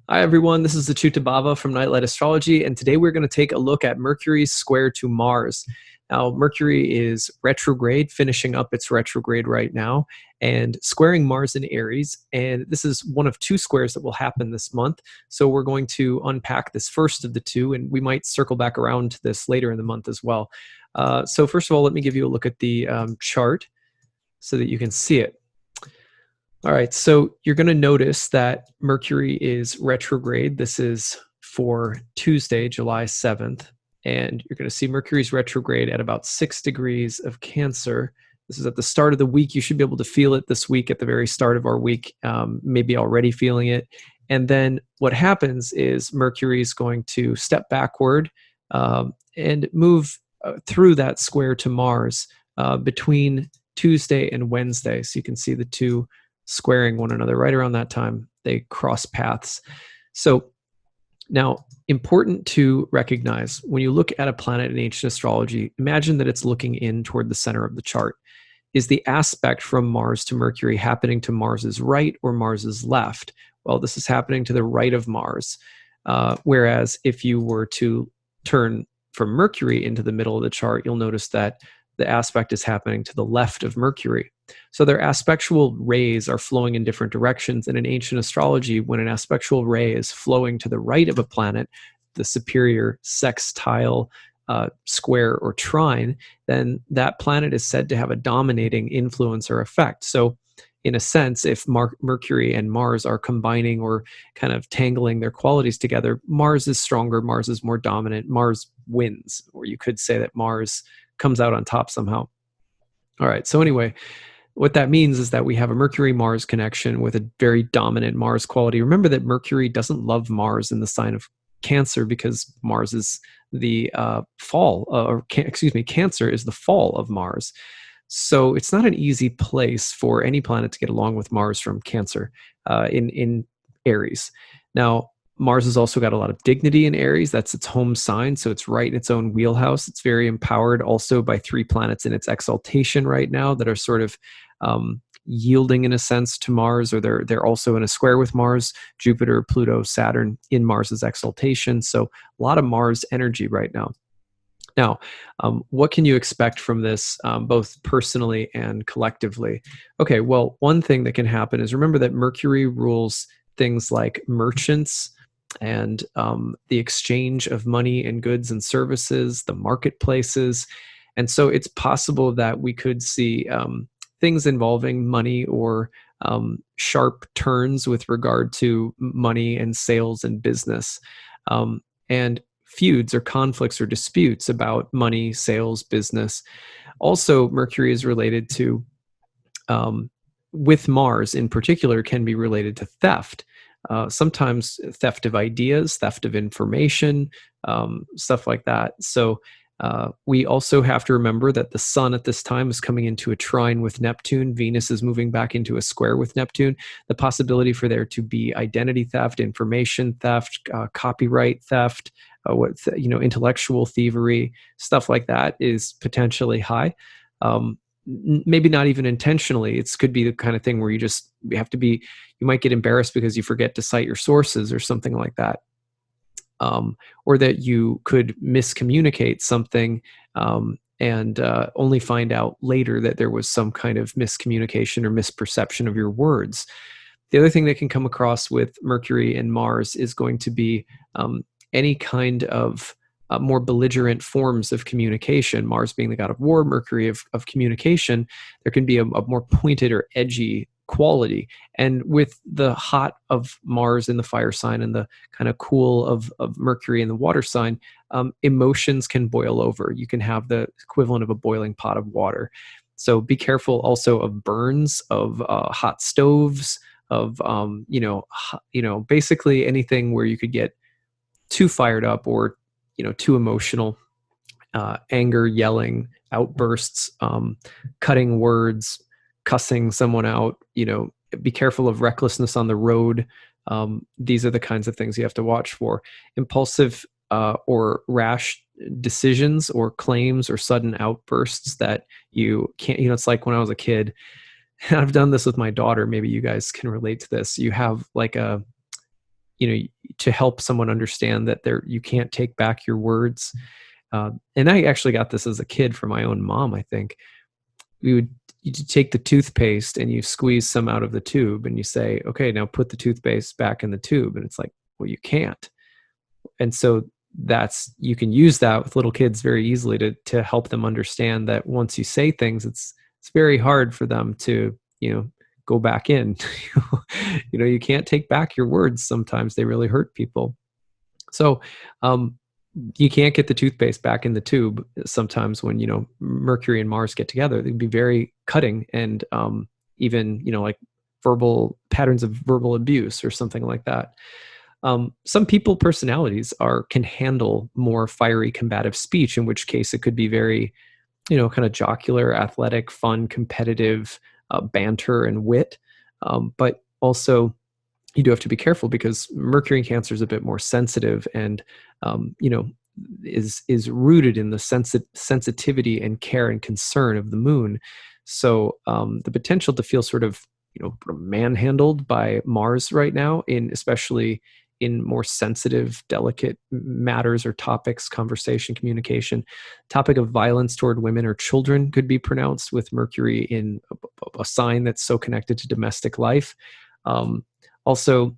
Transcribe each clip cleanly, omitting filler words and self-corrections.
Hi, everyone. This is acyuta-bhava from Nightlight Astrology, and today we're going to take a look at Mercury's square to Mars. Now, Mercury is retrograde, finishing up its retrograde right now, and squaring Mars in Aries. And this is one of two squares that will happen this month. So we're going to unpack this first of the two, and we might circle back around to this later in the month as well. So first of all, let me give you a look at the chart so that you can see it. All right, so you're going to notice that Mercury is retrograde. This is for Tuesday, July 7th. And you're going to see Mercury's retrograde at about 6 degrees of Cancer. This is at the start of the week. You should be able to feel it this week at the very start of our week, maybe already feeling it. And then what happens is Mercury is going to step backward and move through that square to Mars between Tuesday and Wednesday. So you can see the two squaring one another right around that time. They cross paths. So now, important to recognize, when you look at a planet in ancient astrology, imagine that it's looking in toward the center of the chart. Is the aspect from Mars to Mercury happening to Mars's right or Mars's left? Well, this is happening to the right of Mars. Whereas if you were to turn from Mercury into the middle of the chart, you'll notice that the aspect is happening to the left of Mercury. So their aspectual rays are flowing in different directions. And in ancient astrology, when an aspectual ray is flowing to the right of a planet, the superior sextile square or trine, then that planet is said to have a dominating influence or effect. So in a sense, if Mercury and Mars are combining or kind of tangling their qualities together, Mars is stronger, Mars is more dominant, Mars wins, or you could say that Mars comes out on top somehow. All right, so anyway, what that means is that we have a Mercury-Mars connection with a very dominant Mars quality. Remember that Mercury doesn't love Mars in the sign of Cancer because Mars is the Cancer is the fall of Mars. So it's not an easy place for any planet to get along with Mars from Cancer in Aries. Now, Mars has also got a lot of dignity in Aries. That's its home sign, so it's right in its own wheelhouse. It's very empowered also by three planets in its exaltation right now that are sort of yielding in a sense to Mars, or they're also in a square with Mars, Jupiter, Pluto, Saturn in Mars's exaltation. So a lot of Mars energy right now. Now, what can you expect from this, both personally and collectively? Okay, well, one thing that can happen is remember that Mercury rules things like merchants and the exchange of money and goods and services, the marketplaces. And so it's possible that we could see things involving money or sharp turns with regard to money and sales and business. And feuds or conflicts or disputes about money, sales, business. Also, Mercury is related to, with Mars in particular, can be related to theft. Sometimes theft of ideas, theft of information, stuff like that. So we also have to remember that the sun at this time is coming into a trine with Neptune. Venus is moving back into a square with Neptune. The possibility for there to be identity theft, information theft, copyright theft, intellectual thievery, stuff like that is potentially high. Maybe not even intentionally. It could be the kind of thing where you might get embarrassed because you forget to cite your sources or something like that. Or that you could miscommunicate something and only find out later that there was some kind of miscommunication or misperception of your words. The other thing that can come across with Mercury and Mars is going to be any kind of more belligerent forms of communication. Mars being the god of war, Mercury of communication, there can be a more pointed or edgy quality. And with the hot of Mars in the fire sign and the kind of cool of Mercury in the water sign, emotions can boil over. You can have the equivalent of a boiling pot of water. So be careful also of burns, of hot stoves, of basically anything where you could get too fired up or too emotional. Anger, yelling, outbursts, cutting words, cussing someone out. Be careful of recklessness on the road. These are the kinds of things you have to watch for. Impulsive or rash decisions or claims or sudden outbursts that you can't. It's like when I was a kid, and I've done this with my daughter. Maybe you guys can relate to this. You have like a to help someone understand that you can't take back your words. And I actually got this as a kid from my own mom, I think. You'd take the toothpaste and you squeeze some out of the tube and you say, okay, now put the toothpaste back in the tube. And it's like, well, you can't. And so you can use that with little kids very easily to help them understand that once you say things, it's very hard for them to, go back in. You can't take back your words. Sometimes they really hurt people. So, you can't get the toothpaste back in the tube sometimes when, Mercury and Mars get together. They'd be very cutting, and even, like verbal patterns of verbal abuse or something like that. Some people personalities can handle more fiery combative speech, in which case it could be very, kind of jocular, athletic, fun, competitive, banter and wit. But also, you do have to be careful because Mercury in Cancer is a bit more sensitive, and is rooted in the sensitivity and care and concern of the moon. So the potential to feel sort of manhandled by Mars right now, especially in more sensitive, delicate matters or topics, conversation, communication. Topic of violence toward women or children could be pronounced with Mercury in a sign that's so connected to domestic life. Also,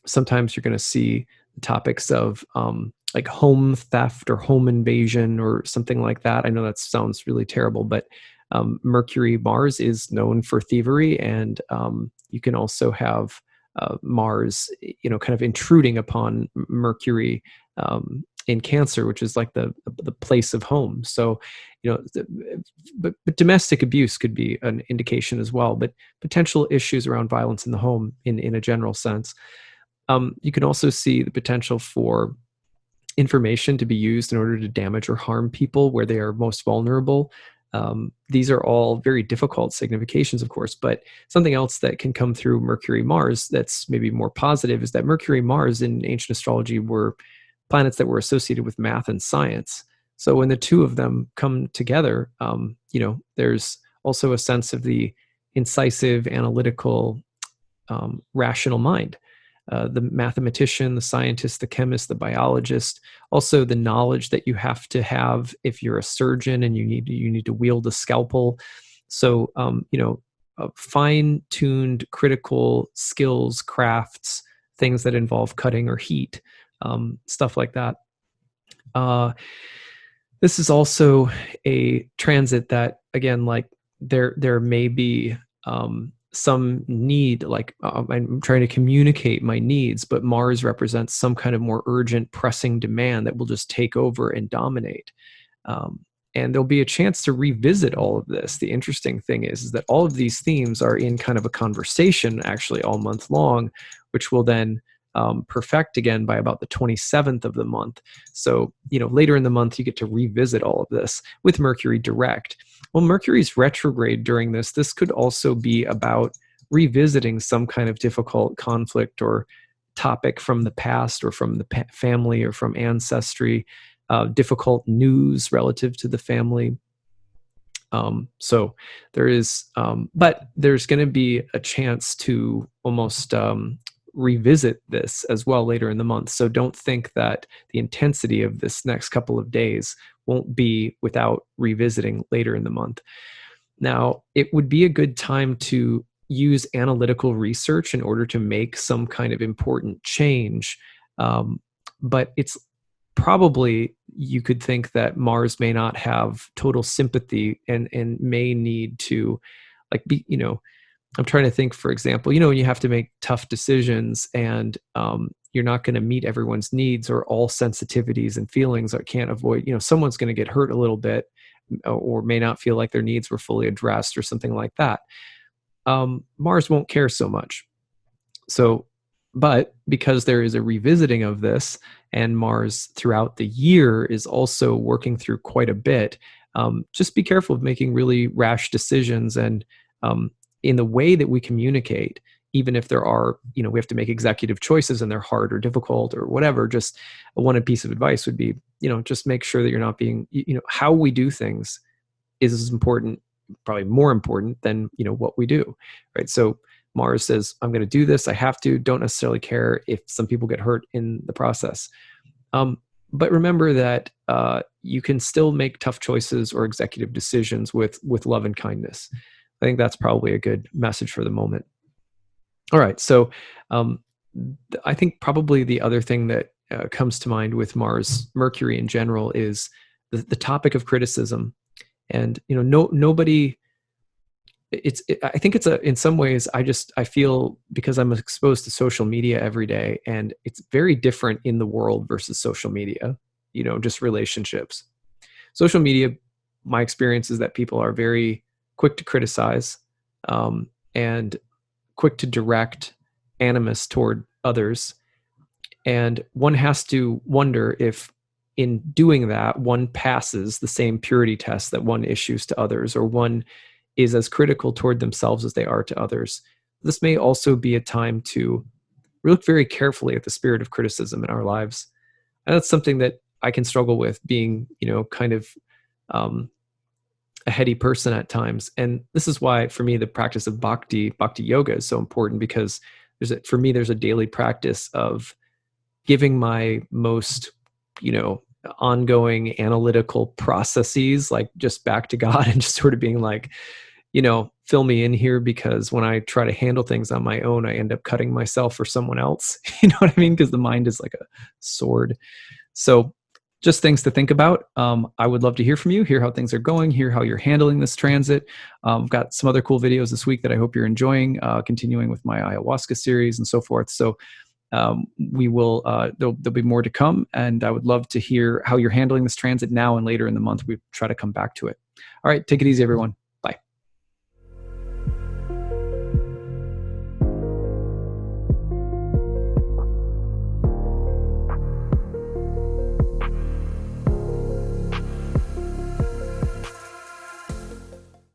sometimes you're going to see topics of like home theft or home invasion or something like that. I know that sounds really terrible, but Mercury Mars is known for thievery, and you can also have Mars, kind of intruding upon Mercury in Cancer, which is like the place of home. So, but domestic abuse could be an indication as well. But potential issues around violence in the home, in a general sense. You can also see the potential for information to be used in order to damage or harm people where they are most vulnerable. These are all very difficult significations, of course, but something else that can come through Mercury Mars that's maybe more positive is that Mercury Mars in ancient astrology were planets that were associated with math and science. So when the two of them come together, there's also a sense of the incisive, analytical, rational mind. The mathematician, the scientist, the chemist, the biologist, also the knowledge that you have to have if you're a surgeon and you need to wield a scalpel. So, fine-tuned critical skills, crafts, things that involve cutting or heat, stuff like that. This is also a transit that, again, like there may be some need, like I'm trying to communicate my needs, but Mars represents some kind of more urgent, pressing demand that will just take over and dominate. And there'll be a chance to revisit all of this. The interesting thing is that all of these themes are in kind of a conversation actually all month long, which will then perfect again by about the 27th of the month. So, later in the month, you get to revisit all of this with Mercury direct. Well, Mercury's retrograde during this. This could also be about revisiting some kind of difficult conflict or topic from the past or from the family or from ancestry, difficult news relative to the family. So there is, but there's going to be a chance to almost revisit this as well later in the month. So don't think that the intensity of this next couple of days won't be without revisiting later in the month. Now, it would be a good time to use analytical research in order to make some kind of important change. But it's probably, you could think that Mars may not have total sympathy and may need to be, I'm trying to think, for example, when you have to make tough decisions and you're not going to meet everyone's needs or all sensitivities and feelings or can't avoid, someone's going to get hurt a little bit or may not feel like their needs were fully addressed or something like that. Mars won't care so much. So, but because there is a revisiting of this and Mars throughout the year is also working through quite a bit, just be careful of making really rash decisions and in the way that we communicate, even if there are, we have to make executive choices and they're hard or difficult or whatever. Just one piece of advice would be, just make sure that you're not being, how we do things is as important, probably more important than, what we do, right? So Mars says, I'm going to do this. I have to. Don't necessarily care if some people get hurt in the process. But remember that you can still make tough choices or executive decisions with love and kindness. I think that's probably a good message for the moment. All right. So I think probably the other thing that comes to mind with Mars, Mercury in general, is the topic of criticism. And, nobody, I think it's in some ways, I feel, because I'm exposed to social media every day, and it's very different in the world versus social media, just relationships. Social media, my experience is that people are very quick to criticize, and quick to direct animus toward others. And one has to wonder if in doing that, one passes the same purity test that one issues to others, or one is as critical toward themselves as they are to others. This may also be a time to look very carefully at the spirit of criticism in our lives. And that's something that I can struggle with, being, kind of a heady person at times. And this is why, for me, the practice of bhakti yoga is so important, because for me, there's a daily practice of giving my most, ongoing analytical processes, like, just back to God, and just sort of being like, fill me in here, because when I try to handle things on my own, I end up cutting myself for someone else. You know what I mean? Because the mind is like a sword. So just things to think about. I would love to hear from you, hear how things are going, hear how you're handling this transit. I've got some other cool videos this week that I hope you're enjoying, continuing with my ayahuasca series and so forth. So we will, there'll be more to come, and I would love to hear how you're handling this transit now and later in the month. We try to come back to it. All right, take it easy, everyone.